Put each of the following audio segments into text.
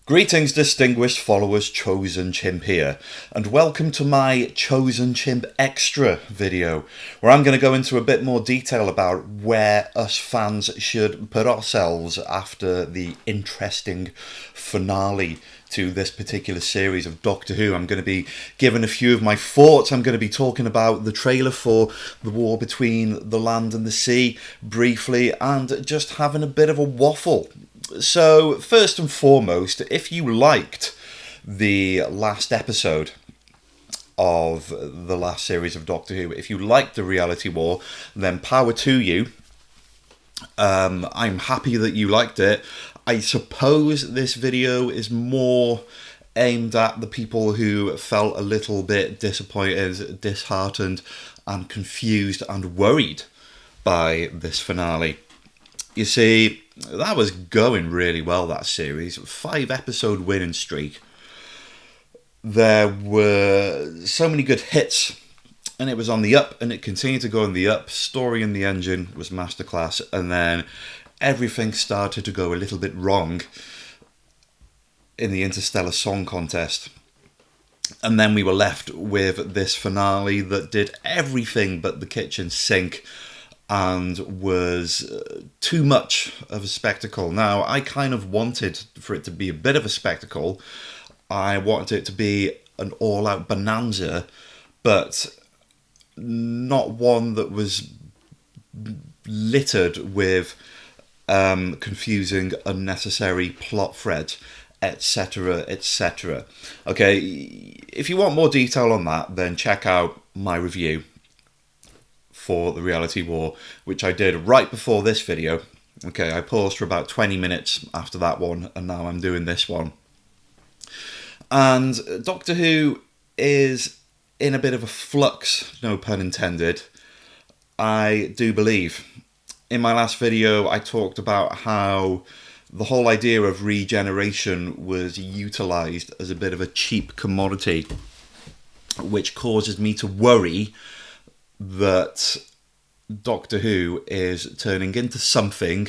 Greetings, distinguished followers, Chosen Chimp here, and welcome to my Chosen Chimp Extra video, where I'm going to go into a bit more detail about where us fans should put ourselves after the interesting finale to this particular series of Doctor Who. I'm going to be giving a few of my thoughts. I'm going to be talking about the trailer for the war between the land and the sea briefly, and just having a bit of a waffle. So, first and foremost, if you liked the last episode of the last series of Doctor Who, if you liked the reality war, then power to you. I'm happy that you liked it. I suppose this video is more aimed at the people who felt a little bit disappointed, disheartened, and confused and worried by this finale. You see, that was going really well, that series. 5-episode winning streak. There were so many good hits, and it was on the up, and it continued to go on the up. Story in the engine was masterclass, and then everything started to go a little bit wrong in the Interstellar Song Contest. And then we were left with this finale that did everything but the kitchen sink, and was too much of a spectacle. Now, I kind of wanted for it to be a bit of a spectacle. I wanted it to be an all-out bonanza, but not one that was littered with confusing, unnecessary plot threads, etc., etc. Okay, if you want more detail on that, then check out my review for the reality war, which I did right before this video. Okay, I paused for about 20 minutes after that one, and now I'm doing this one. And Doctor Who is in a bit of a flux, no pun intended, I do believe. In my last video, I talked about how the whole idea of regeneration was utilised as a bit of a cheap commodity, which causes me to worry that Doctor Who is turning into something,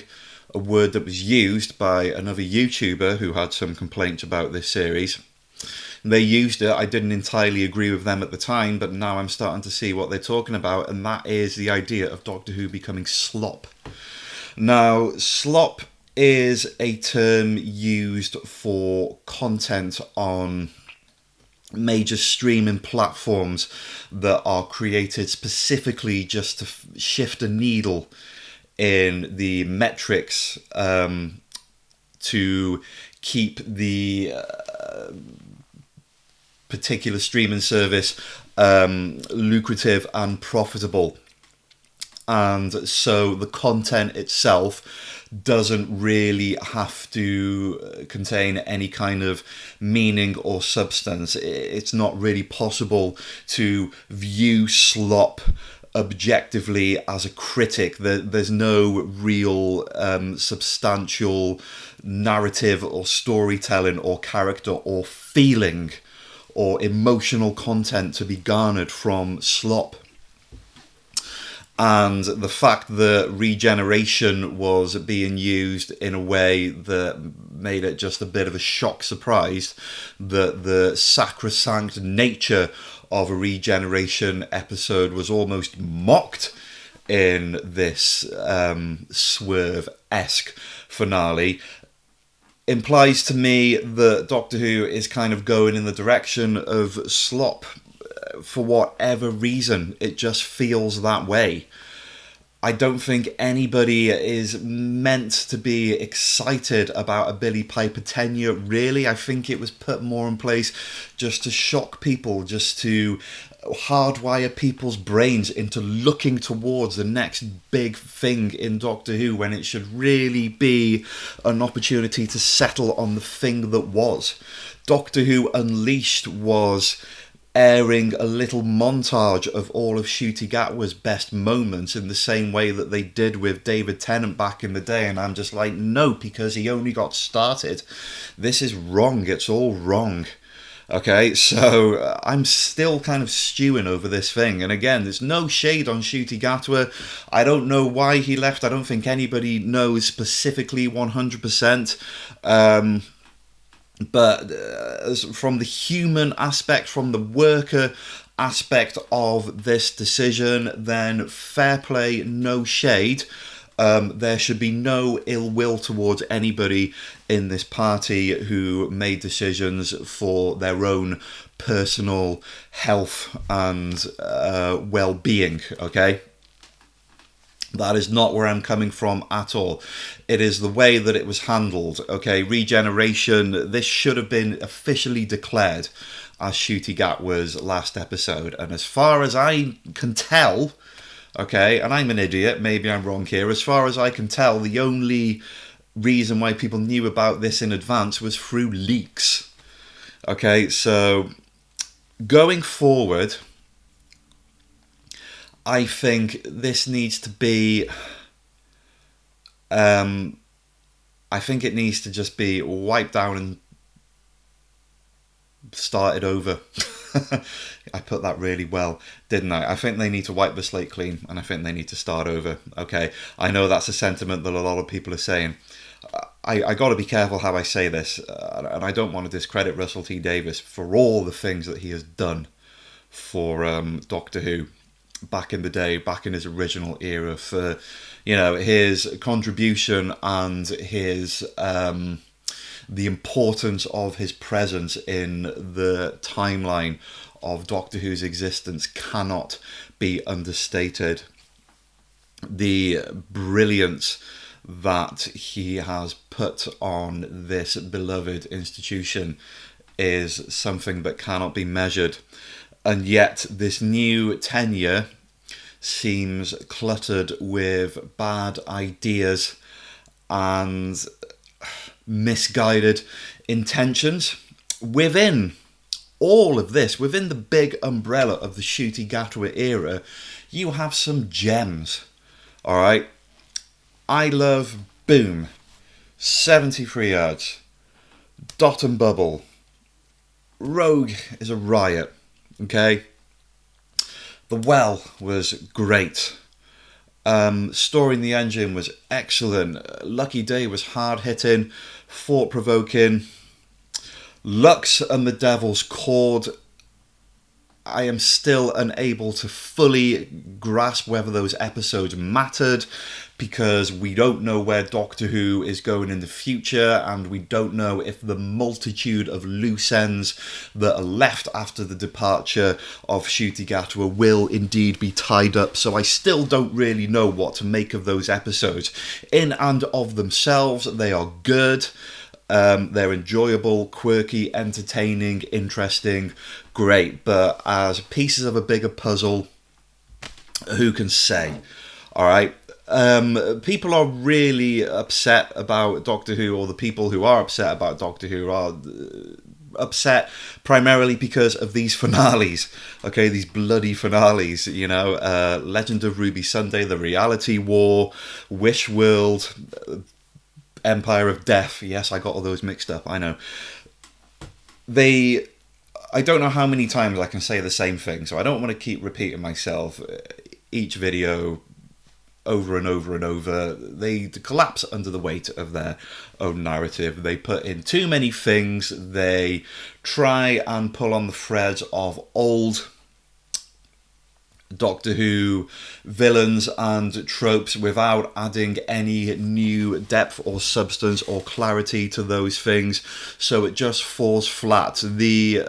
a word that was used by another YouTuber who had some complaints about this series. They used it, I didn't entirely agree with them at the time, but now I'm starting to see what they're talking about, and that is the idea of Doctor Who becoming slop. Now, slop is a term used for content on major streaming platforms that are created specifically just to shift a needle in the metrics to keep the particular streaming service lucrative and profitable. And so the content itself doesn't really have to contain any kind of meaning or substance. It's not really possible to view slop objectively as a critic. There's no real substantial narrative or storytelling or character or feeling or emotional content to be garnered from slop. And the fact that regeneration was being used in a way that made it just a bit of a shock surprise, that the sacrosanct nature of a regeneration episode was almost mocked in this swerve-esque finale, implies to me that Doctor Who is kind of going in the direction of slop. For whatever reason, it just feels that way. I don't think anybody is meant to be excited about a Billy Piper tenure, really. I think it was put more in place just to shock people, just to hardwire people's brains into looking towards the next big thing in Doctor Who, when it should really be an opportunity to settle on the thing that was. Doctor Who Unleashed was airing a little montage of all of Ncuti Gatwa's best moments in the same way that they did with David Tennant back in the day, and I'm just like, no, because he only got started. This is wrong. It's all wrong. Okay, so I'm still kind of stewing over this thing. And again, there's no shade on Ncuti Gatwa. I don't know why he left. I don't think anybody knows specifically 100%. But from the human aspect, from the worker aspect of this decision, then fair play, no shade. There should be no ill will towards anybody in this party who made decisions for their own personal health and well-being, okay? That is not where I'm coming from at all. It is the way that it was handled. Okay, regeneration, this should have been officially declared as Shooty Gatwa's last episode. And as far as I can tell, okay, and I'm an idiot, maybe I'm wrong here, as far as I can tell, the only reason why people knew about this in advance was through leaks. Okay, so going forward, I think this needs to be, I think it needs to just be wiped down and started over. I put that really well, didn't I? I think they need to wipe the slate clean, and I think they need to start over. Okay, I know that's a sentiment that a lot of people are saying. I got to be careful how I say this, and I don't want to discredit Russell T Davies for all the things that he has done for Doctor Who back in the day, back in his original era, for, you know, his contribution and his the importance of his presence in the timeline of Doctor Who's existence cannot be understated. The brilliance that he has put on this beloved institution is something that cannot be measured. And yet this new tenure seems cluttered with bad ideas and misguided intentions. Within all of this, within the big umbrella of the Ncuti Gatwa era, you have some gems. Alright? I love Boom, 73 yards, Dot and Bubble, Rogue is a riot. Okay, The Well was great. Storing the Engine was excellent. Lucky Day was hard-hitting, thought-provoking. Lux and the Devil's Chord, I am still unable to fully grasp whether those episodes mattered, because we don't know where Doctor Who is going in the future, and we don't know if the multitude of loose ends that are left after the departure of Ncuti Gatwa will indeed be tied up. So I still don't really know what to make of those episodes. In and of themselves, they are good. They're enjoyable, quirky, entertaining, interesting, great. But as pieces of a bigger puzzle, who can say? All right. People are really upset about Doctor Who, or the people who are upset about Doctor Who are upset primarily because of these finales. Okay, these bloody finales, you know, Legend of Ruby Sunday, The Reality War, Wish World, Empire of Death. Yes, I got all those mixed up, I know. I don't know how many times I can say the same thing, so I don't want to keep repeating myself each video over and over and over. They collapse under the weight of their own narrative. They put in too many things. They try and pull on the threads of old Doctor Who villains and tropes without adding any new depth or substance or clarity to those things, so it just falls flat. The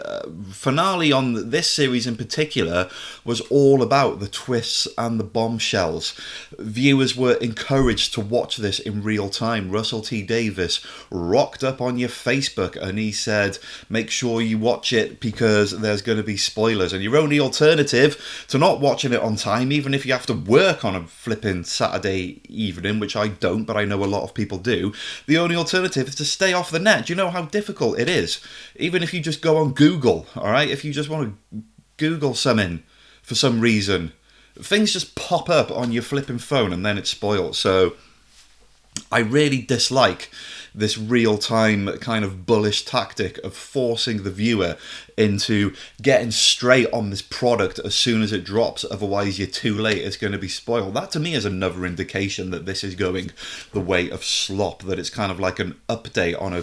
finale on this series in particular was all about the twists and the bombshells. Viewers were encouraged to watch this in real time. Russell T Davies rocked up on your Facebook and he said, make sure you watch it because there's going to be spoilers, and your only alternative to not watching it on time, even if you have to work on a flipping Saturday evening, which I don't, but I know a lot of people do, the only alternative is to stay off the net. Do you know how difficult it is? Even if you just go on Google, alright? If you just want to Google something for some reason, things just pop up on your flipping phone and then it's spoiled. So I really dislike this real-time kind of bullish tactic of forcing the viewer into getting straight on this product as soon as it drops, otherwise you're too late, it's going to be spoiled. That to me is another indication that this is going the way of slop, that it's kind of like an update on a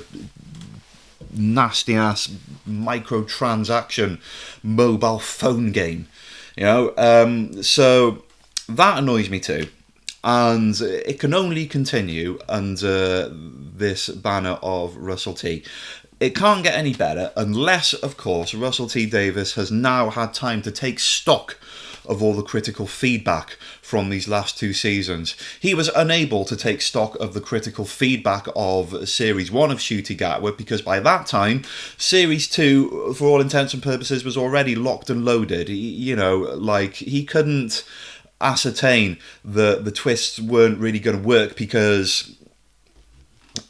nasty ass microtransaction mobile phone game. You know, so that annoys me too. And it can only continue under this banner of Russell T. It can't get any better unless, of course, Russell T Davies has now had time to take stock of all the critical feedback from these last 2 seasons. He was unable to take stock of the critical feedback of Series 1 of Ncuti Gatwa because by that time, Series 2, for all intents and purposes, was already locked and loaded. He couldn't ascertain the twists weren't really going to work because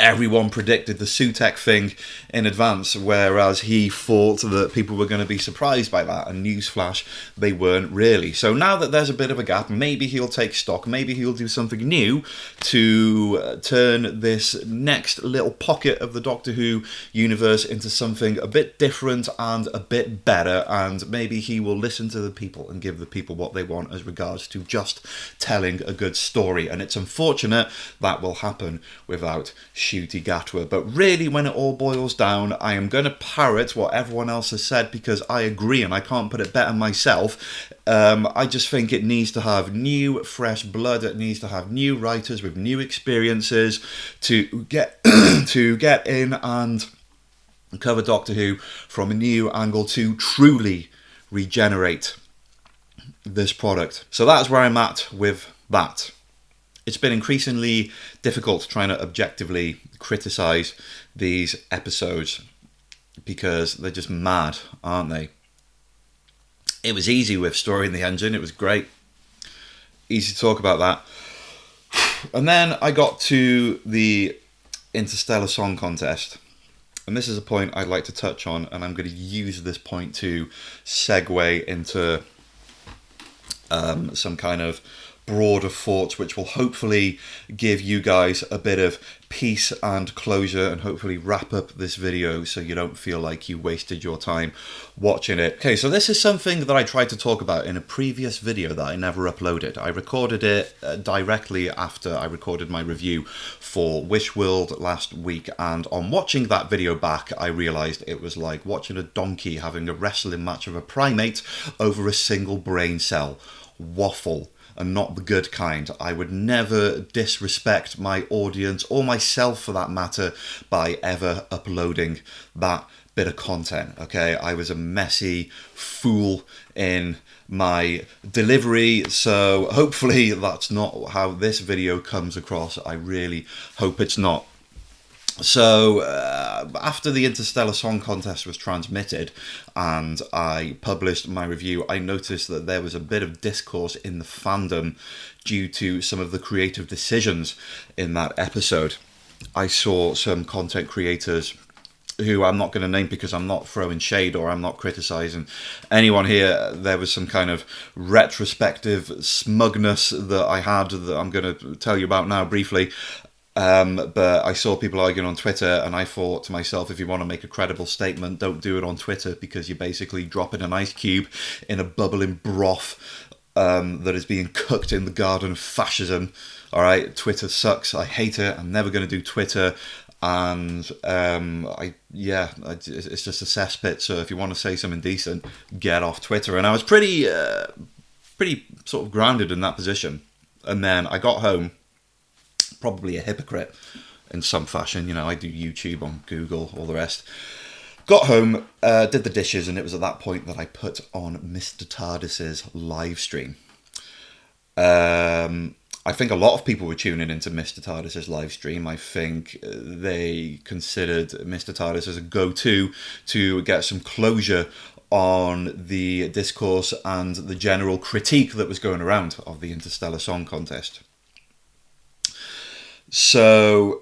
everyone predicted the Sutek thing in advance, whereas he thought that people were going to be surprised by that, and newsflash, they weren't really. So now that there's a bit of a gap, maybe he'll take stock, maybe he'll do something new to turn this next little pocket of the Doctor Who universe into something a bit different and a bit better, and maybe he will listen to the people and give the people what they want as regards to just telling a good story. And it's unfortunate that will happen without Ncuti Gatwa. But really, when it all boils down, I am going to parrot what everyone else has said because I agree and I can't put it better myself. I just think it needs to have new, fresh blood. It needs to have new writers with new experiences to get to get in and cover Doctor Who from a new angle to truly regenerate this product. So that's where I'm at with that. It's been increasingly difficult trying to objectively criticise these episodes because they're just mad, aren't they? It was easy with Story in the Engine. It was great. Easy to talk about that. And then I got to the Interstellar Song Contest. And this is a point I'd like to touch on, and I'm going to use this point to segue into some kind of broader thoughts which will hopefully give you guys a bit of peace and closure and hopefully wrap up this video so you don't feel like you wasted your time watching it. Okay, so this is something that I tried to talk about in a previous video that I never uploaded. I recorded it directly after I recorded my review for Wishworld last week, and on watching that video back I realised it was like watching a donkey having a wrestling match with a primate over a single brain cell. Waffle. And not the good kind. I would never disrespect my audience or myself for that matter by ever uploading that bit of content, okay? I was a messy fool in my delivery, so hopefully that's not how this video comes across. I really hope it's not. So, after the Interstellar Song Contest was transmitted and I published my review, I noticed that there was a bit of discourse in the fandom due to some of the creative decisions in that episode. I saw some content creators who I'm not going to name because I'm not throwing shade or I'm not criticising anyone here. There was some kind of retrospective smugness that I had that I'm going to tell you about now briefly. But I saw people arguing on Twitter, and I thought to myself, if you want to make a credible statement, don't do it on Twitter because you're basically dropping an ice cube in a bubbling broth that is being cooked in the garden of fascism. All right, Twitter sucks. I hate it. I'm never going to do Twitter. And it's just a cesspit. So if you want to say something decent, get off Twitter. And I was pretty sort of grounded in that position. And then I got home. Probably a hypocrite in some fashion, you know, I do YouTube on Google, all the rest. Got home, did the dishes, and it was at that point that I put on Mr. TARDIS's live stream. I think a lot of people were tuning into Mr. TARDIS's live stream. I think they considered Mr. TARDIS as a go-to to get some closure on the discourse and the general critique that was going around of the Interstellar Song Contest. So,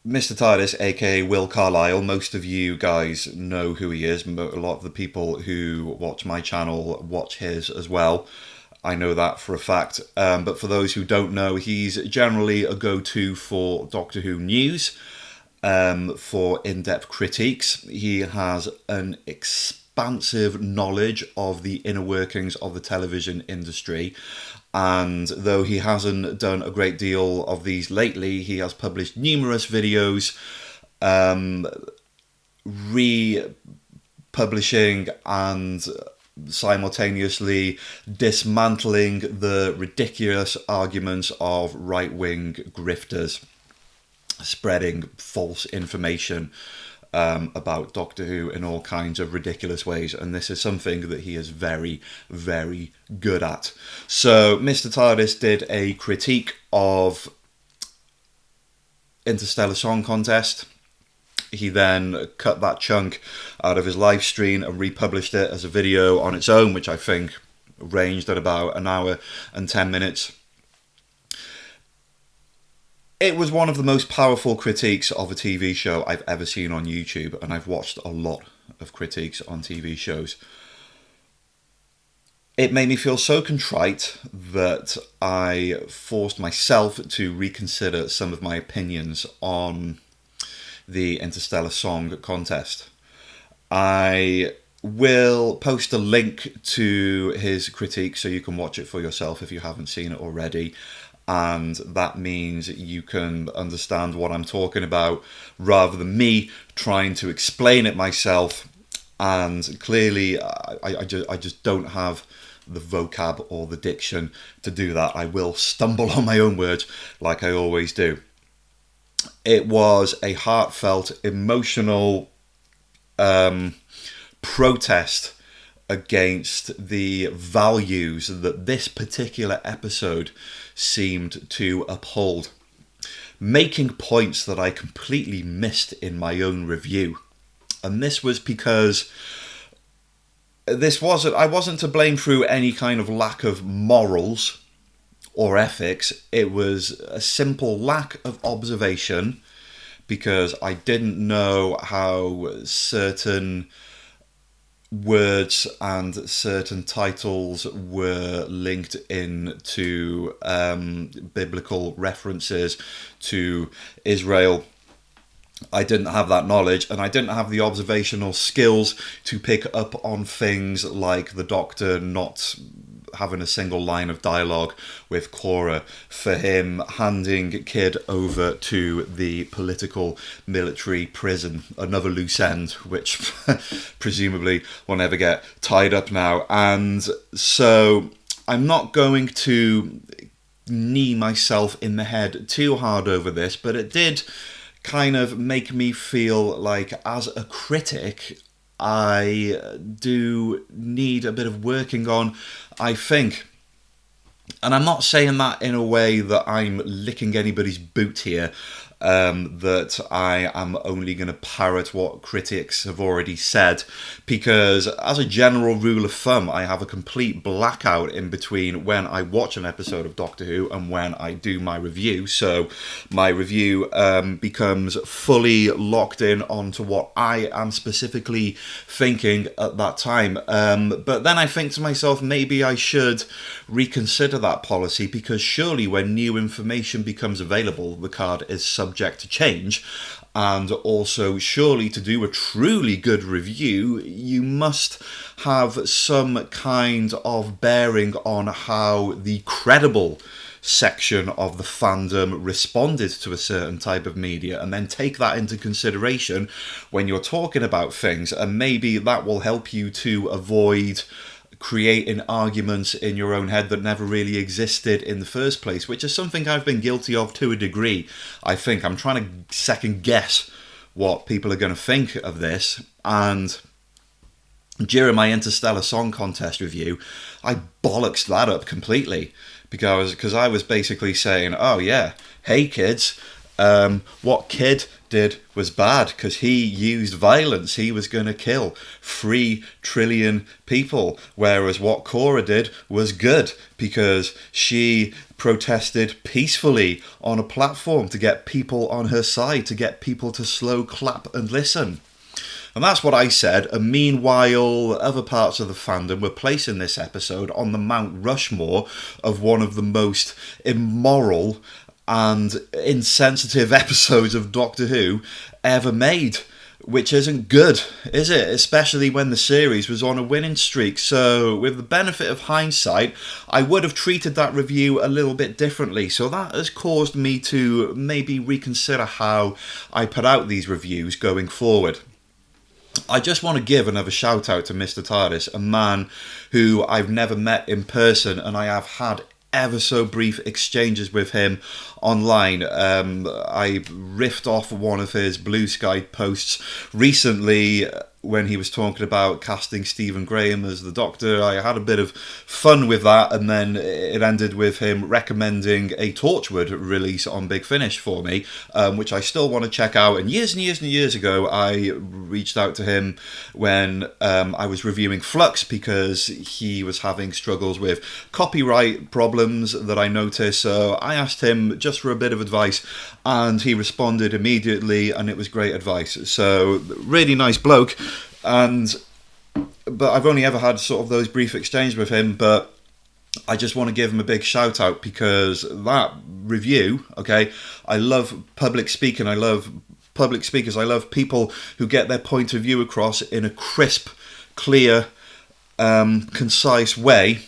Mr. TARDIS, aka Will Carlisle, most of you guys know who he is. A lot of the people who watch my channel watch his as well. I know that for a fact. But for those who don't know, he's generally a go-to for Doctor Who news, for in-depth critiques. He has an expansive knowledge of the inner workings of the television industry. And though he hasn't done a great deal of these lately, he has published numerous videos republishing and simultaneously dismantling the ridiculous arguments of right-wing grifters spreading false information about Doctor Who in all kinds of ridiculous ways, and this is something that he is very, very good at. So Mr. TARDIS did a critique of Interstellar Song Contest. He then cut that chunk out of his live stream and republished it as a video on its own, which I think ranged at about an hour and 10 minutes. It was one of the most powerful critiques of a TV show I've ever seen on YouTube, and I've watched a lot of critiques on TV shows. It made me feel so contrite that I forced myself to reconsider some of my opinions on the Interstellar Song Contest. I will post a link to his critique so you can watch it for yourself if you haven't seen it already. And that means you can understand what I'm talking about rather than me trying to explain it myself. And clearly, I just don't have the vocab or the diction to do that. I will stumble on my own words like I always do. It was a heartfelt, emotional protest against the values that this particular episode seemed to uphold, making points that I completely missed in my own review. And this was because I wasn't to blame through any kind of lack of morals or ethics. It was a simple lack of observation, because I didn't know how certain words and certain titles were linked into biblical references to Israel. I didn't have that knowledge, and I didn't have the observational skills to pick up on things like the Doctor not having a single line of dialogue with Cora, for him handing Kid over to the political military prison, another loose end which presumably will never get tied up now. And so I'm not going to knee myself in the head too hard over this, but it did kind of make me feel like, as a critic, I do need a bit of working on, I think. And I'm not saying that in a way that I'm licking anybody's boot here, that I am only going to parrot what critics have already said, because as a general rule of thumb, I have a complete blackout in between when I watch an episode of Doctor Who and when I do my review. So my review becomes fully locked in onto what I am specifically thinking at that time. But then I think to myself, maybe I should reconsider that policy, because surely when new information becomes available, the card is subject to change. And also, surely to do a truly good review, you must have some kind of bearing on how the credible section of the fandom responded to a certain type of media, and then take that into consideration when you're talking about things, and maybe that will help you to avoid creating arguments in your own head that never really existed in the first place, which is something I've been guilty of to a degree. I think I'm trying to second guess what people are going to think of this, and during my Interstellar Song Contest review, I bollocksed that up completely, because I was basically saying, oh yeah, hey kids, what Kid did was bad because he used violence. He was going to kill 3 trillion people, whereas what Cora did was good because she protested peacefully on a platform to get people on her side, to get people to slow clap and listen. And that's what I said, and meanwhile other parts of the fandom were placing this episode on the Mount Rushmore of one of the most immoral and insensitive episodes of Doctor Who ever made, which isn't good, is it? Especially when the series was on a winning streak. So with the benefit of hindsight, I would have treated that review a little bit differently. So that has caused me to maybe reconsider how I put out these reviews going forward. I just want to give another shout out to Mr. TARDIS, a man who I've never met in person, and I have had ever so brief exchanges with him online. I riffed off one of his Blue Sky posts recently when he was talking about casting Stephen Graham as the Doctor. I had a bit of fun with that, and then it ended with him recommending a Torchwood release on Big Finish for me, which I still want to check out. And years ago, I reached out to him when I was reviewing Flux, because he was having struggles with copyright problems that I noticed. So I asked him just for a bit of advice, and he responded immediately, and it was great advice. So really nice bloke. But I've only ever had sort of those brief exchanges with him, but I just want to give him a big shout out, because that review, okay, I love public speaking, I love public speakers, I love people who get their point of view across in a crisp, clear, concise way.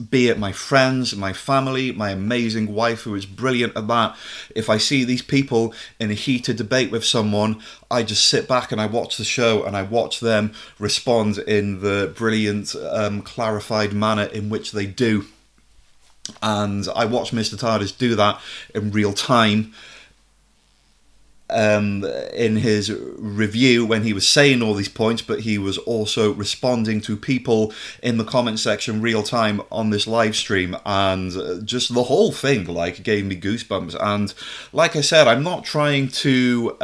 Be it my friends, my family, my amazing wife, who is brilliant at that. If I see these people in a heated debate with someone, I just sit back and I watch the show, and I watch them respond in the brilliant, clarified manner in which they do. And I watch Mr. TARDIS do that in real time. In his review, when he was saying all these points, but he was also responding to people in the comment section real time on this live stream, and just the whole thing like gave me goosebumps. And like I said, I'm not trying to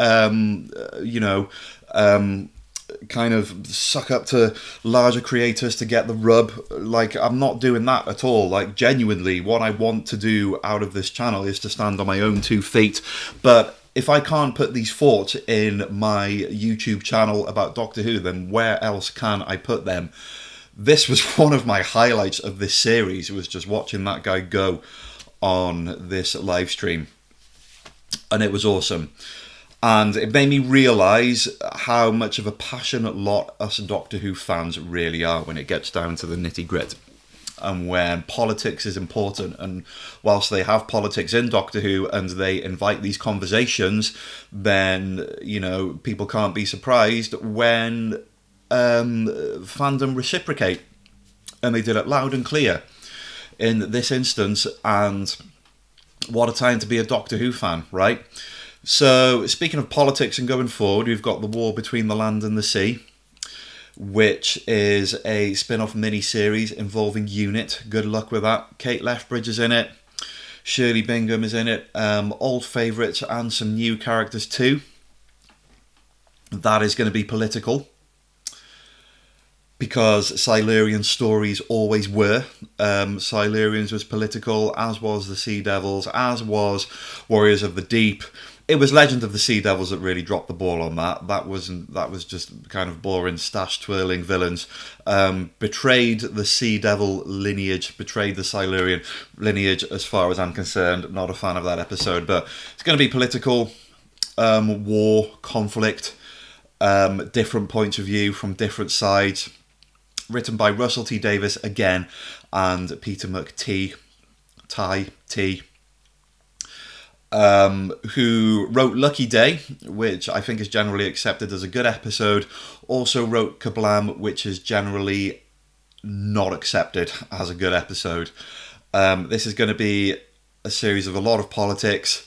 kind of suck up to larger creators to get the rub. Like, I'm not doing that at all. Like, genuinely, what I want to do out of this channel is to stand on my own 2 feet. But if I can't put these thoughts in my YouTube channel about Doctor Who, then where else can I put them? This was one of my highlights of this series, was just watching that guy go on this live stream. And it was awesome. And it made me realise how much of a passionate lot us Doctor Who fans really are when it gets down to the nitty-gritty. And when politics is important, and whilst they have politics in Doctor Who and they invite these conversations, then, you know, people can't be surprised when fandom reciprocate. And they did it loud and clear in this instance, and what a time to be a Doctor Who fan, right? So, speaking of politics and going forward, we've got the war between the land and the sea, which is a spin-off mini-series involving UNIT. Good luck with that. Kate Lethbridge is in it. Shirley Bingham is in it. Old favourites and some new characters too. That is going to be political, because Silurian stories always were. Silurians was political, as was the Sea Devils, as was Warriors of the Deep. It was Legend of the Sea Devils that really dropped the ball on that. That was just kind of boring, stash-twirling villains. Betrayed the Sea Devil lineage, betrayed the Silurian lineage as far as I'm concerned. Not a fan of that episode, but it's going to be political, war, conflict, different points of view from different sides. Written by Russell T Davies again, and Peter McT. Who wrote Lucky Day, which I think is generally accepted as a good episode. Also wrote Kablam, which is generally not accepted as a good episode. This is going to be a series of a lot of politics.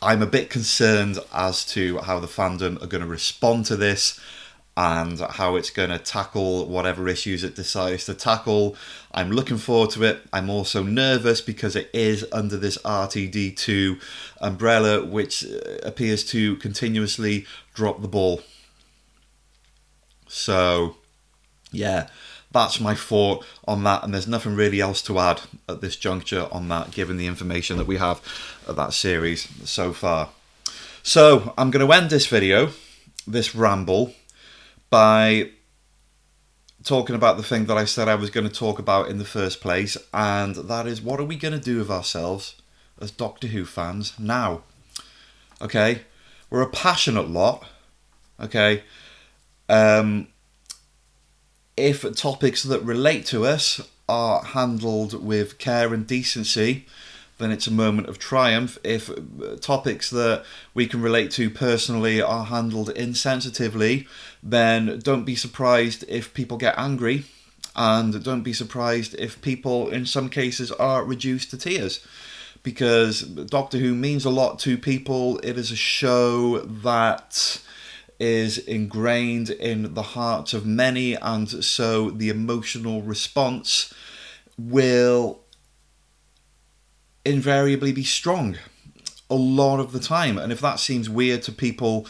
I'm a bit concerned as to how the fandom are going to respond to this, and how it's going to tackle whatever issues it decides to tackle. I'm looking forward to it. I'm also nervous because it is under this RTD2 umbrella, which appears to continuously drop the ball. So, yeah, that's my thought on that, and there's nothing really else to add at this juncture on that, given the information that we have of that series so far. So, I'm going to end this video, this ramble, by talking about the thing that I said I was going to talk about in the first place, and that is, what are we going to do with ourselves as Doctor Who fans now? Okay, we're a passionate lot, okay? If topics that relate to us are handled with care and decency, then it's a moment of triumph. If topics that we can relate to personally are handled insensitively, then don't be surprised if people get angry, and don't be surprised if people in some cases are reduced to tears, because Doctor Who means a lot to people. It is a show that is ingrained in the hearts of many, and so the emotional response will invariably be strong a lot of the time. And if that seems weird to people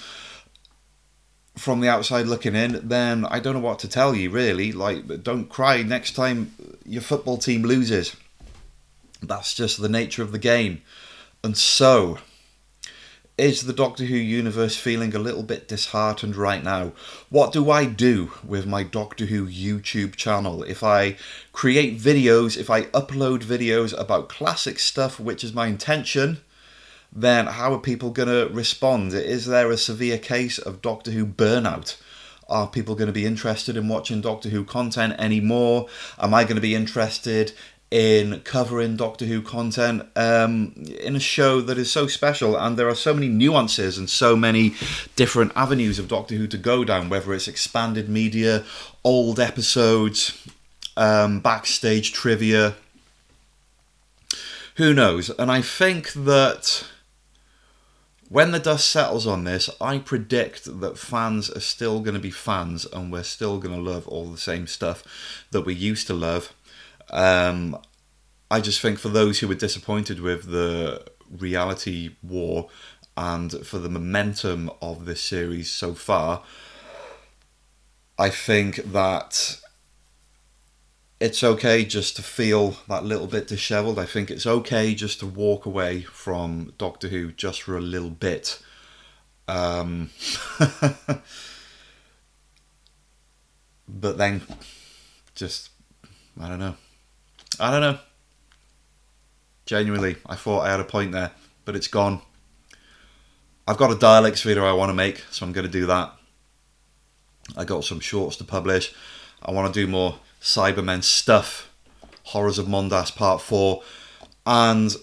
from the outside looking in, then I don't know what to tell you, really. Like, don't cry next time your football team loses. That's just the nature of the game. And so, is the Doctor Who universe feeling a little bit disheartened right now? What do I do with my Doctor Who YouTube channel? If I create videos, if I upload videos about classic stuff, which is my intention, then how are people going to respond? Is there a severe case of Doctor Who burnout? Are people going to be interested in watching Doctor Who content anymore? Am I going to be interested in covering Doctor Who content in a show that is so special? And there are so many nuances and so many different avenues of Doctor Who to go down, whether it's expanded media, old episodes, backstage trivia, who knows? And I think that when the dust settles on this, I predict that fans are still going to be fans, and we're still going to love all the same stuff that we used to love. I just think for those who were disappointed with the reality war and for the momentum of this series so far, I think that it's okay just to feel that little bit dishevelled. I think it's okay just to walk away from Doctor Who just for a little bit. But then, just, I don't know. Genuinely, I thought I had a point there, but it's gone. I've got a Daleks video I want to make, so I'm going to do that. I got some shorts to publish. I want to do more Cybermen stuff. Horrors of Mondas Part 4. And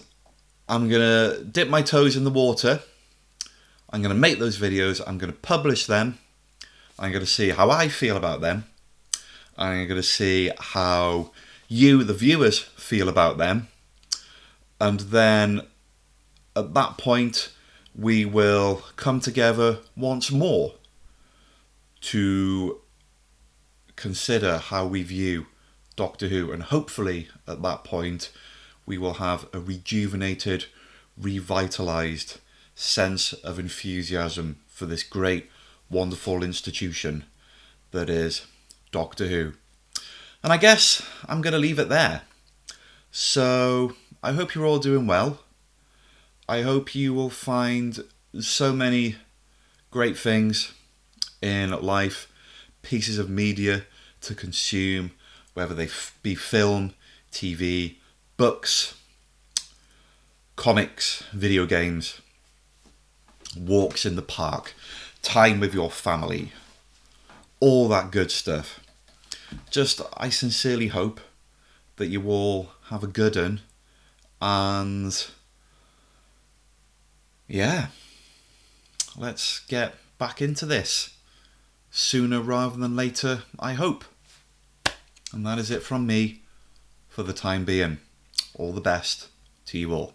I'm going to dip my toes in the water. I'm going to make those videos. I'm going to publish them. I'm going to see how I feel about them. I'm going to see how you, the viewers, feel about them. And then at that point, we will come together once more to consider how we view Doctor Who. And hopefully at that point, we will have a rejuvenated, revitalised sense of enthusiasm for this great, wonderful institution that is Doctor Who. And I guess I'm going to leave it there. So I hope you're all doing well. I hope you will find so many great things in life, pieces of media to consume, whether they be film, TV, books, comics, video games, walks in the park, time with your family, all that good stuff. Just, I sincerely hope that you all have a good one, and yeah, let's get back into this sooner rather than later, I hope. And that is it from me for the time being. All the best to you all.